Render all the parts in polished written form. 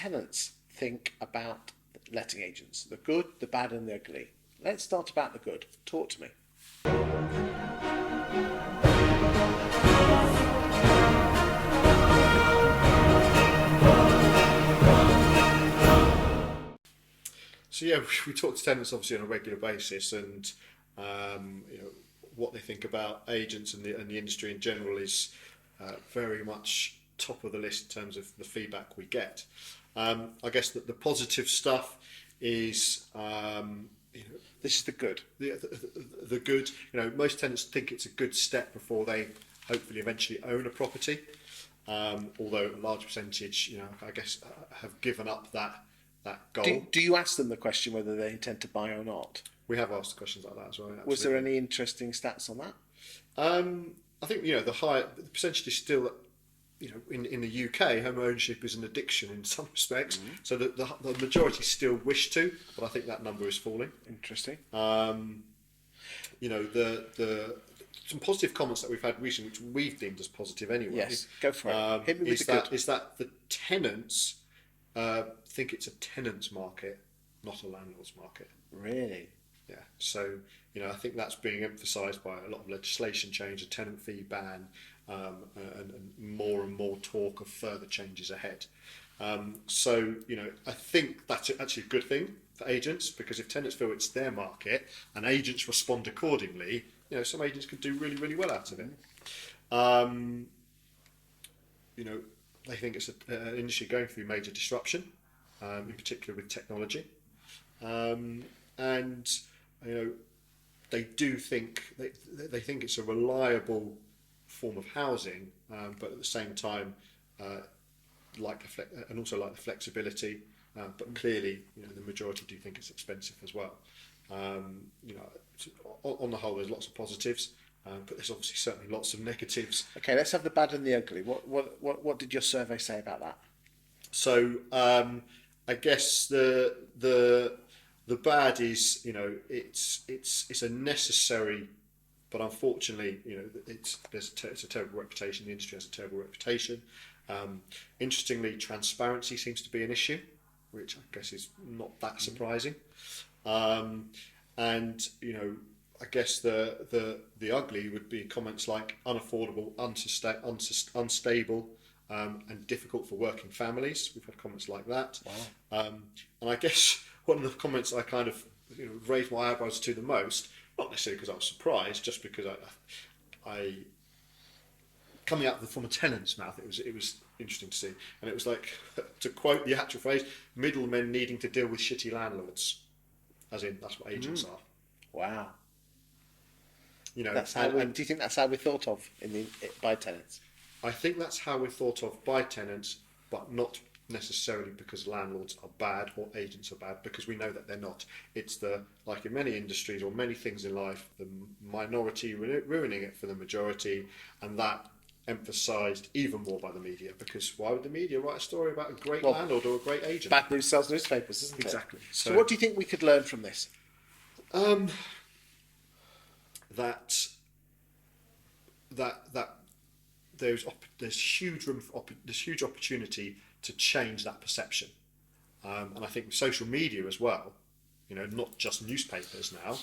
tenants think about letting agents? The good, the bad, and the ugly. Let's start about the good. Talk to me. So yeah, we talk to tenants obviously on a regular basis, and what they think about agents and the industry in general is very much top of the list in terms of the feedback we get. I guess that the positive stuff is This is the good. the good. Most tenants think it's a good step before they hopefully eventually own a property. Although a large percentage, I guess, have given up that goal. Do you ask them the question whether they intend to buy or not? We have asked questions like that as well. Absolutely. Was there any interesting stats on that? I think the percentage is still, in the UK, home ownership is an addiction in some respects. Mm-hmm. So the majority still wish to, but I think that number is falling. Interesting. Some positive comments that we've had recently, which we've deemed as positive anyway. Yes, go for it. Hit me with the good. Is that the tenants think it's a tenants market, not a landlord's market. Really? Yeah. So, I think that's being emphasised by a lot of legislation change, a tenant fee ban, and more talk of further changes ahead. I think that's actually a good thing for agents, because if tenants feel it's their market and agents respond accordingly, some agents could do really, really well out of it. They think it's an industry going through major disruption, in particular with technology. They do think they think it's a reliable form of housing, but at the same time, like the flexibility. But clearly, the majority do think it's expensive as well. On the whole, there's lots of positives, but there's obviously certainly lots of negatives. Okay, let's have the bad and the ugly. What did your survey say about that? So I guess the bad is, it's a necessary, but unfortunately, it's a terrible reputation. The industry has a terrible reputation. Interestingly, transparency seems to be an issue, which I guess is not that surprising. I guess the ugly would be comments like unaffordable, unstable, and difficult for working families. We've had comments like that. Wow. And I guess one of the comments I kind of raised my eyebrows to the most, not necessarily because I was surprised, just because I coming out from a tenant's mouth, it was interesting to see. And it was like, to quote the actual phrase, middlemen needing to deal with shitty landlords. As in, that's what agents are. Wow. Do you think that's how we're thought of by tenants? I think that's how we're thought of by tenants, but not necessarily because landlords are bad or agents are bad, because we know that they're not. It's like in many industries or many things in life, the minority ruining it for the majority, and that emphasised even more by the media, because why would the media write a story about a great landlord or a great agent? Bad news sells newspapers, isn't it? Exactly. So what do you think we could learn from this? That there's huge room for there's huge opportunity to change that perception, and I think with social media as well, not just newspapers now,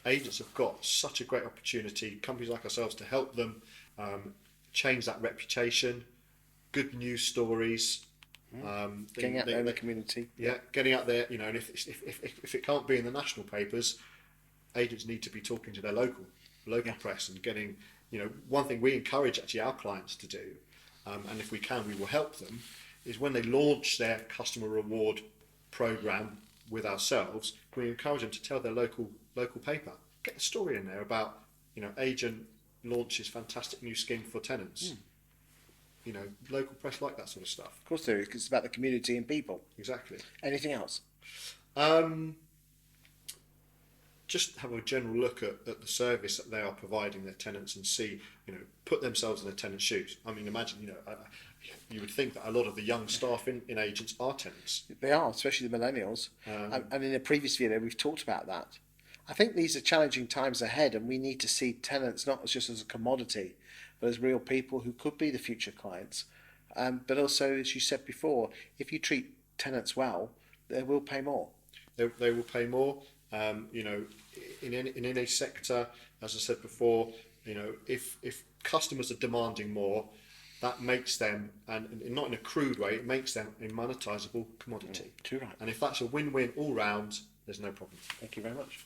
agents have got such a great opportunity, companies like ourselves, to help them change that reputation, good news stories, getting out there in the community. Yeah, getting out there, and if it can't be in the national papers, agents need to be talking to their local press and getting, one thing we encourage actually our clients to do, and if we can, we will help them, is when they launch their customer reward program with ourselves, we encourage them to tell their local paper, get the story in there about, agent launches fantastic new scheme for tenants. Local press like that sort of stuff. Of course there is, because it's about the community and people. Exactly. Anything else? Just have a general look at the service that they are providing their tenants and see, put themselves in the tenant's shoes. I mean, imagine, you would think that a lot of the young staff in agents are tenants. They are, especially the millennials. And in a previous video, we've talked about that. I think these are challenging times ahead, and we need to see tenants not just as a commodity, but as real people who could be the future clients. But also, as you said before, if you treat tenants well, they will pay more. They will pay more. You know, in any sector, as I said before, you know, if customers are demanding more, that makes them, and not in a crude way, it makes them a monetisable commodity. Too right. And if that's a win-win all round, there's no problem. Thank you very much.